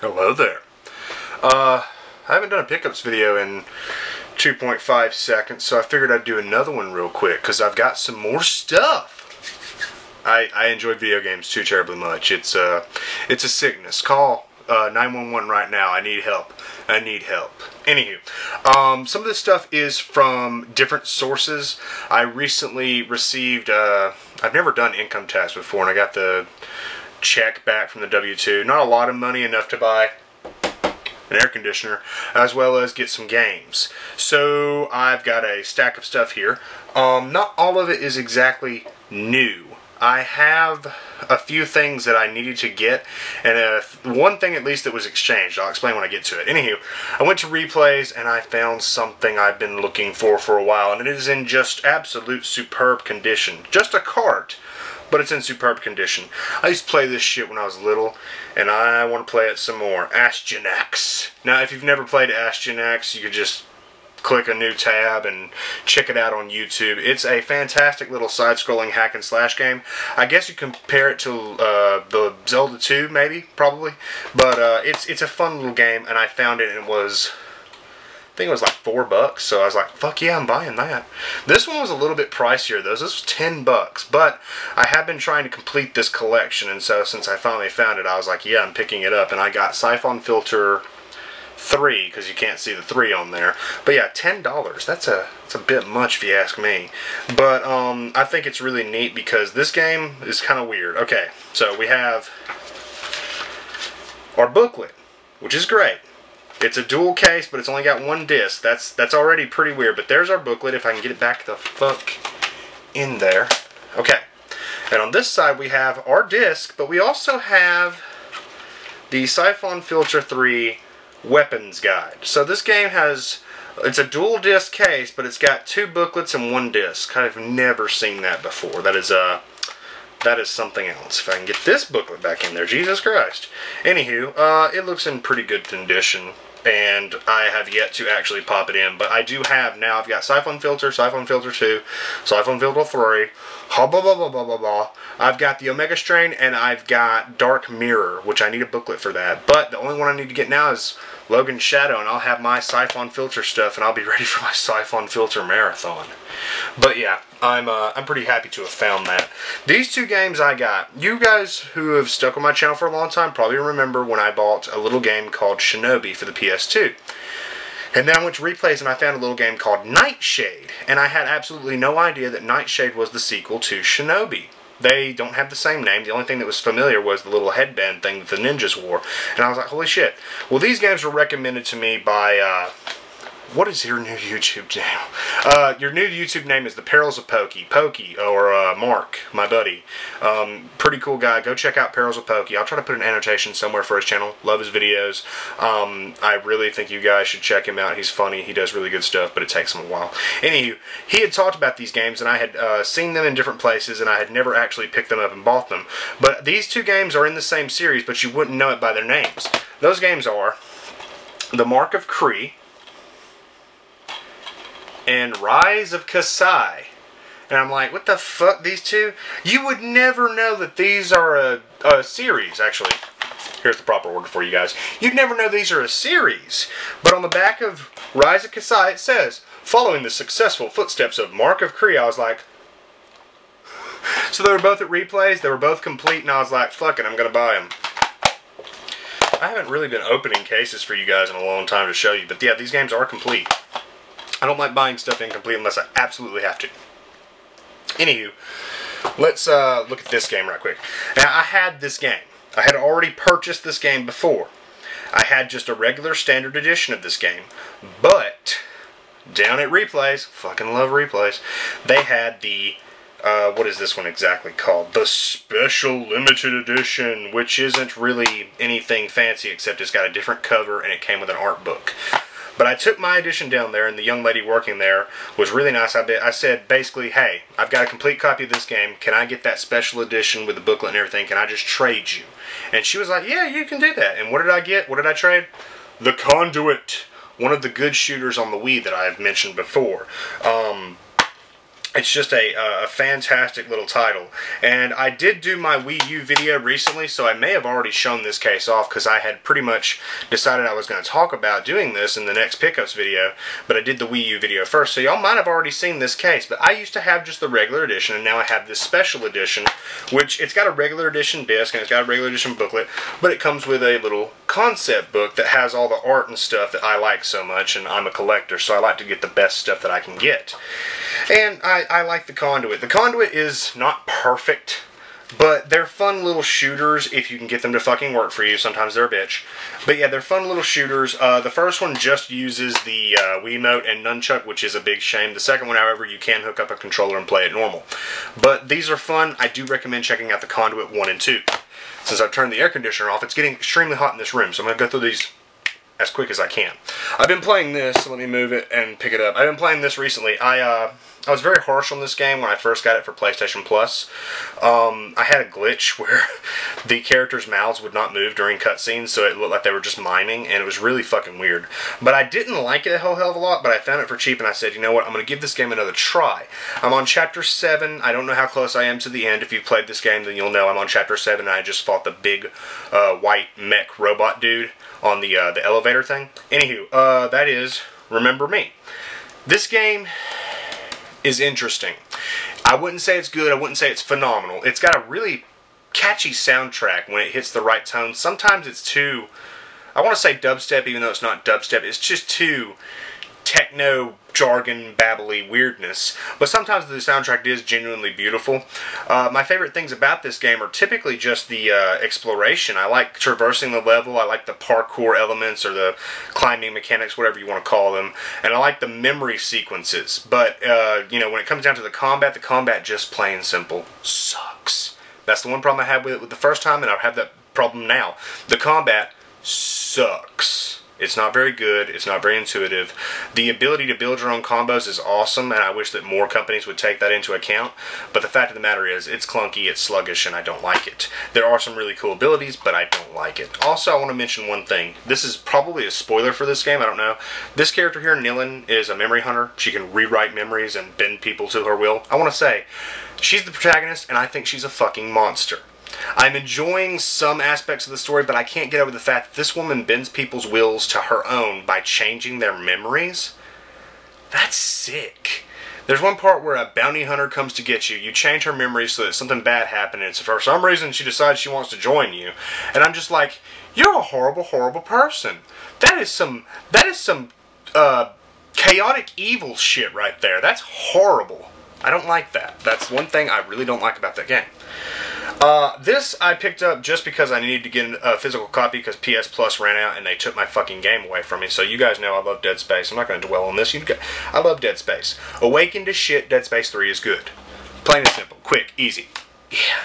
Hello there. I haven't done a pickups video in 2.5 seconds, so I figured I'd do another one real quick because I've got some more stuff. I enjoy video games too terribly much. It's a sickness. Call 911 right now. I need help. I need help. Anywho, some of this stuff is from different sources. I recently received, I've never done income tax before, and I got the check back from the W-2. Not a lot of money, enough to buy an air conditioner, as well as get some games. So I've got a stack of stuff here. Not all of it is exactly new. I have a few things that I needed to get, and one thing at least that was exchanged. I'll explain when I get to it. Anywho, I went to Replays and I found something I've been looking for a while, and it is in just absolute superb condition. Just a cart, but it's in superb condition. I used to play this shit when I was little, and I want to play it some more. Astyanax. Now, if you've never played Astyanax, you could just click a new tab and check it out on YouTube. It's a fantastic little side-scrolling hack and slash game. I guess you compare it to the Zelda 2, maybe, probably. But it's a fun little game, and I found it, and it was, I think it was like $4, so I was like, fuck yeah, I'm buying that. This one was a little bit pricier though. This was $10, but I have been trying to complete this collection, and so since I finally found it, I was like, yeah, I'm picking it up, and I got Siphon Filter 3, because you can't see the 3 on there. But yeah, $10, that's a bit much if you ask me. But I think it's really neat because this game is kind of weird. Okay, so we have our booklet, which is great. It's a dual case, but it's only got one disc. That's already pretty weird. But there's our booklet, if I can get it back the fuck in there. Okay. And on this side we have our disc, but we also have the Siphon Filter 3 weapons guide. So this game has, it's a dual disc case, but it's got 2 booklets and 1 disc. I've never seen that before. That is something else. If I can get this booklet back in there, Jesus Christ. Anywho, it looks in pretty good condition, and I have yet to actually pop it in, but I do have now. I've got Siphon Filter, Siphon Filter 2, Siphon Filter 3, blah blah blah blah blah blah. I've got the Omega Strain, and I've got Dark Mirror, which I need a booklet for that. But the only one I need to get now is Logan Shadow, and I'll have my Siphon Filter stuff, and I'll be ready for my Siphon Filter marathon. But yeah, I'm pretty happy to have found that. These 2 games I got. You guys who have stuck on my channel for a long time probably remember when I bought a little game called Shinobi for the PS2. And then I went to Replays and I found a little game called Nightshade. And I had absolutely no idea that Nightshade was the sequel to Shinobi. They don't have the same name. The only thing that was familiar was the little headband thing that the ninjas wore. And I was like, holy shit. Well, these games were recommended to me by, what is your new YouTube channel? Your new YouTube name is The Perils of Pokey. Pokey, or Mark, my buddy. Pretty cool guy. Go check out Perils of Pokey. I'll try to put an annotation somewhere for his channel. Love his videos. I really think you guys should check him out. He's funny. He does really good stuff, but it takes him a while. Anywho, he had talked about these games, and I had seen them in different places, and I had never actually picked them up and bought them. But these 2 games are in the same series, but you wouldn't know it by their names. Those games are The Mark of Kree and Rise of Kasai. And I'm like, what the fuck, these 2? You would never know that these are a series, actually. Here's the proper order for you guys. You'd never know these are a series. But on the back of Rise of Kasai, it says, following the successful footsteps of Mark of Kree. I was like, so they were both at Replays, they were both complete, and I was like, fuck it, I'm gonna buy them. I haven't really been opening cases for you guys in a long time to show you, but yeah, these games are complete. I don't like buying stuff incomplete unless I absolutely have to. Anywho, let's look at this game right quick. Now, I had this game. I had already purchased this game before. I had just a regular standard edition of this game. But, down at Replays, fucking love Replays, they had the, what is this one exactly called? The Special Limited Edition, which isn't really anything fancy except it's got a different cover and it came with an art book. But I took my edition down there, and the young lady working there was really nice. I said, basically, hey, I've got a complete copy of this game. Can I get that special edition with the booklet and everything? Can I just trade you? And she was like, yeah, you can do that. And what did I get? What did I trade? The Conduit, one of the good shooters on the Wii that I have mentioned before. It's just a fantastic little title. And I did do my Wii U video recently, so I may have already shown this case off because I had pretty much decided I was going to talk about doing this in the next pickups video, but I did the Wii U video first, so y'all might have already seen this case. But I used to have just the regular edition, and now I have this special edition, which it's got a regular edition disc and it's got a regular edition booklet, but it comes with a little concept book that has all the art and stuff that I like so much, and I'm a collector, so I like to get the best stuff that I can get. And I like the Conduit. The Conduit is not perfect, but they're fun little shooters if you can get them to fucking work for you. Sometimes they're a bitch. But yeah, they're fun little shooters. The first one just uses the Wiimote and Nunchuck, which is a big shame. The second one, however, you can hook up a controller and play it normal. But these are fun. I do recommend checking out the Conduit 1 and 2. Since I've turned the air conditioner off, it's getting extremely hot in this room, so I'm going to go through these as quick as I can. I've been playing this, so let me move it and pick it up. I've been playing this recently. I was very harsh on this game when I first got it for PlayStation Plus. I had a glitch where the characters' mouths would not move during cutscenes, so it looked like they were just miming, and it was really fucking weird. But I didn't like it a whole hell of a lot, but I found it for cheap, and I said, you know what, I'm going to give this game another try. I'm on Chapter 7. I don't know how close I am to the end. If you've played this game, then you'll know I'm on Chapter 7, and I just fought the big white mech robot dude on the elevator thing. Anywho, that is Remember Me. This game is interesting. I wouldn't say it's good. I wouldn't say it's phenomenal. It's got a really catchy soundtrack when it hits the right tone. Sometimes it's too, I want to say dubstep, even though it's not dubstep. It's just too techno, jargon, babbly weirdness. But sometimes the soundtrack is genuinely beautiful. My favorite things about this game are typically just the exploration. I like traversing the level. I like the parkour elements or the climbing mechanics, whatever you want to call them. And I like the memory sequences. But, you know, when it comes down to the combat just plain simple sucks. That's the one problem I had with it the first time, and I have that problem now. The combat sucks. It's not very good. It's not very intuitive. The ability to build your own combos is awesome, and I wish that more companies would take that into account. But the fact of the matter is, it's clunky, it's sluggish, and I don't like it. There are some really cool abilities, but I don't like it. Also, I want to mention one thing. This is probably a spoiler for this game. I don't know. This character here, Nilin, is a memory hunter. She can rewrite memories and bend people to her will. I want to say, she's the protagonist, and I think she's a fucking monster. I'm enjoying some aspects of the story, but I can't get over the fact that this woman bends people's wills to her own by changing their memories. That's sick. There's one part where a bounty hunter comes to get you. You change her memories so that something bad happened, and for some reason she decides she wants to join you. And I'm just like, you're a horrible, horrible person. That is some chaotic evil shit right there. That's horrible. I don't like that. That's one thing I really don't like about that game. This I picked up just because I needed to get a physical copy because PS Plus ran out and they took my fucking game away from me. So you guys know I love Dead Space. I'm not going to dwell on this. I love Dead Space. Awakened as shit, Dead Space 3 is good. Plain and simple. Quick. Easy. Yeah.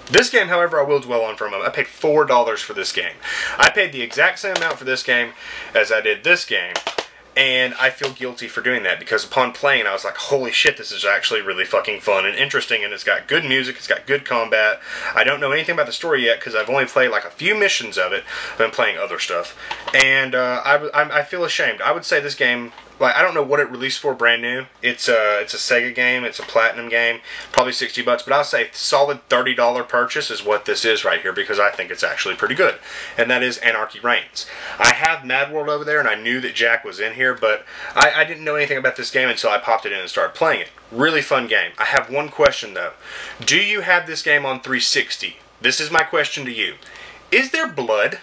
This game, however, I will dwell on for a moment. I paid $4 for this game. I paid the exact same amount for this game as I did this game. And I feel guilty for doing that because upon playing, I was like, holy shit, this is actually really fucking fun and interesting, and it's got good music, it's got good combat. I don't know anything about the story yet because I've only played like a few missions of it. I've been playing other stuff. And I feel ashamed. I would say this game, like, I don't know what it released for brand new. It's a Sega game, it's a Platinum game, probably $60, but I'll say solid $30 purchase is what this is right here because I think it's actually pretty good. And that is Anarchy Reigns. I have Mad World over there and I knew that Jack was in here, but I didn't know anything about this game until I popped it in and started playing it. Really fun game. I have one question though. Do you have this game on 360? This is my question to you. Is there blood?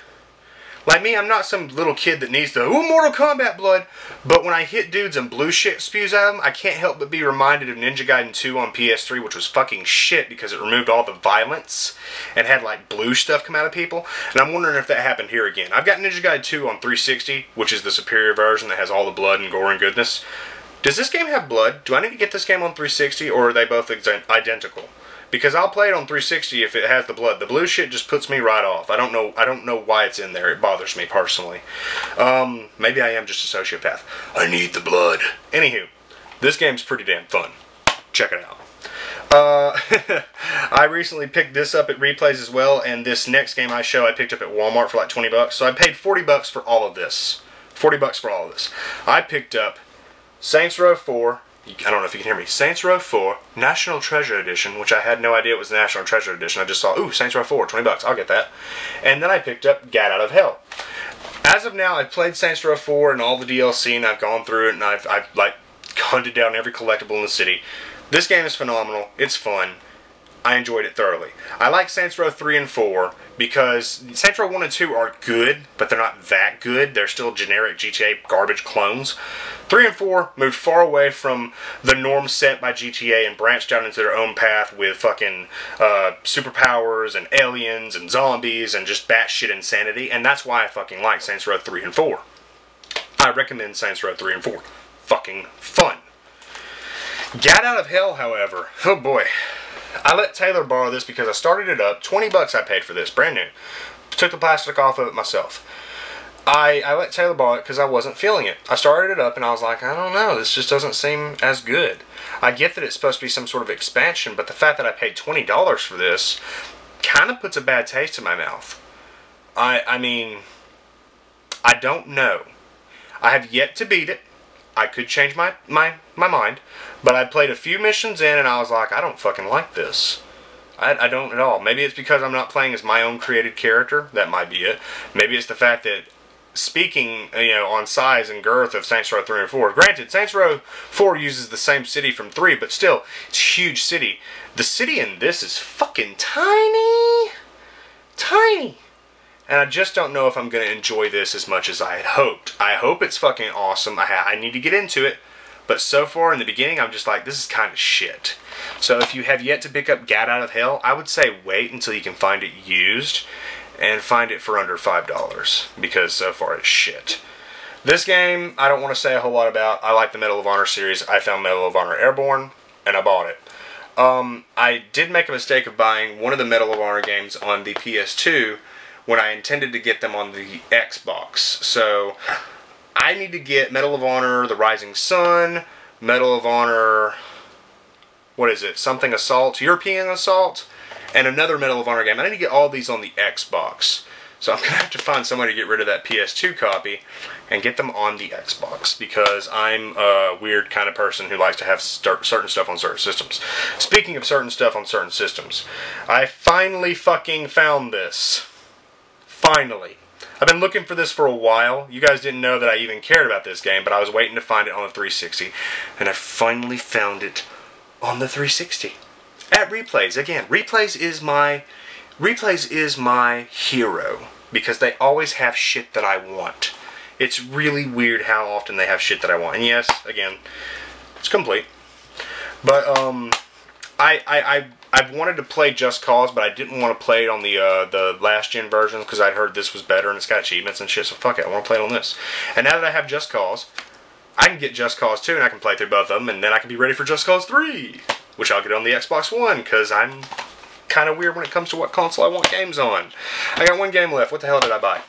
Like me, I'm not some little kid that needs the, ooh, Mortal Kombat blood, but when I hit dudes and blue shit spews out of them, I can't help but be reminded of Ninja Gaiden 2 on PS3, which was fucking shit because it removed all the violence and had like blue stuff come out of people, and I'm wondering if that happened here again. I've got Ninja Gaiden 2 on 360, which is the superior version that has all the blood and gore and goodness. Does this game have blood? Do I need to get this game on 360, or are they both identical? Because I'll play it on 360 if it has the blood. The blue shit just puts me right off. I don't know why it's in there. It bothers me personally. Maybe I am just a sociopath. I need the blood. Anywho, this game's pretty damn fun. Check it out. I recently picked this up at Replays as well, and this next game I picked up at Walmart for like $20. So I paid $40 for all of this. $40 for all of this. I picked up Saints Row 4, I don't know if you can hear me. Saints Row 4 National Treasure Edition, which I had no idea it was the National Treasure Edition. I just saw, ooh, Saints Row 4, $20, I'll get that. And then I picked up Gat Out of Hell. As of now, I've played Saints Row 4 and all the DLC, and I've gone through it, and I've like hunted down every collectible in the city. This game is phenomenal. It's fun. I enjoyed it thoroughly. I like Saints Row 3 and 4 because Saints Row 1 and 2 are good, but they're not that good. They're still generic GTA garbage clones. 3 and 4 moved far away from the norm set by GTA and branched out into their own path with fucking superpowers and aliens and zombies and just batshit insanity, and that's why I fucking like Saints Row 3 and 4. I recommend Saints Row 3 and 4. Fucking fun. Gat Out of Hell, however, oh boy. I let Taylor borrow this because I started it up. $20 I paid for this, brand new. Took the plastic off of it myself. I let Taylor borrow it because I wasn't feeling it. I started it up and I was like, I don't know, this just doesn't seem as good. I get that it's supposed to be some sort of expansion, but the fact that I paid $20 for this kind of puts a bad taste in my mouth. I mean, I don't know. I have yet to beat it. I could change my mind, but I played a few missions in and I was like, I don't fucking like this. I don't at all. Maybe it's because I'm not playing as my own created character. That might be it. Maybe it's the fact that, speaking, you know, on size and girth of Saints Row 3 and 4. Granted, Saints Row 4 uses the same city from 3, but still, it's a huge city. The city in this is fucking tiny. Tiny. And I just don't know if I'm going to enjoy this as much as I had hoped. I hope it's fucking awesome. I need to get into it. But so far in the beginning, I'm just like, this is kind of shit. So if you have yet to pick up Gat Out of Hell, I would say wait until you can find it used. And find it for under $5. Because so far it's shit. This game, I don't want to say a whole lot about. I like the Medal of Honor series. I found Medal of Honor Airborne, and I bought it. I did make a mistake of buying one of the Medal of Honor games on the PS2 when I intended to get them on the Xbox. So I need to get Medal of Honor The Rising Sun, Medal of Honor, what is it, something Assault, European Assault, and another Medal of Honor game. I need to get all these on the Xbox. So I'm going to have to find somebody to get rid of that PS2 copy and get them on the Xbox, because I'm a weird kind of person who likes to have certain stuff on certain systems. Speaking of certain stuff on certain systems, I finally fucking found this. Finally. I've been looking for this for a while. You guys didn't know that I even cared about this game, but I was waiting to find it on the 360. And I finally found it on the 360. At Replays. Again, Replays is my hero. Because they always have shit that I want. It's really weird how often they have shit that I want. And yes, again, it's complete. But, I've wanted to play Just Cause, but I didn't want to play it on the last gen versions because I'd heard this was better and it's got achievements and shit, so fuck it, I want to play it on this. And now that I have Just Cause, I can get Just Cause 2 and I can play through both of them, and then I can be ready for Just Cause 3, which I'll get on the Xbox One, because I'm kind of weird when it comes to what console I want games on. I got one game left. What the hell did I buy?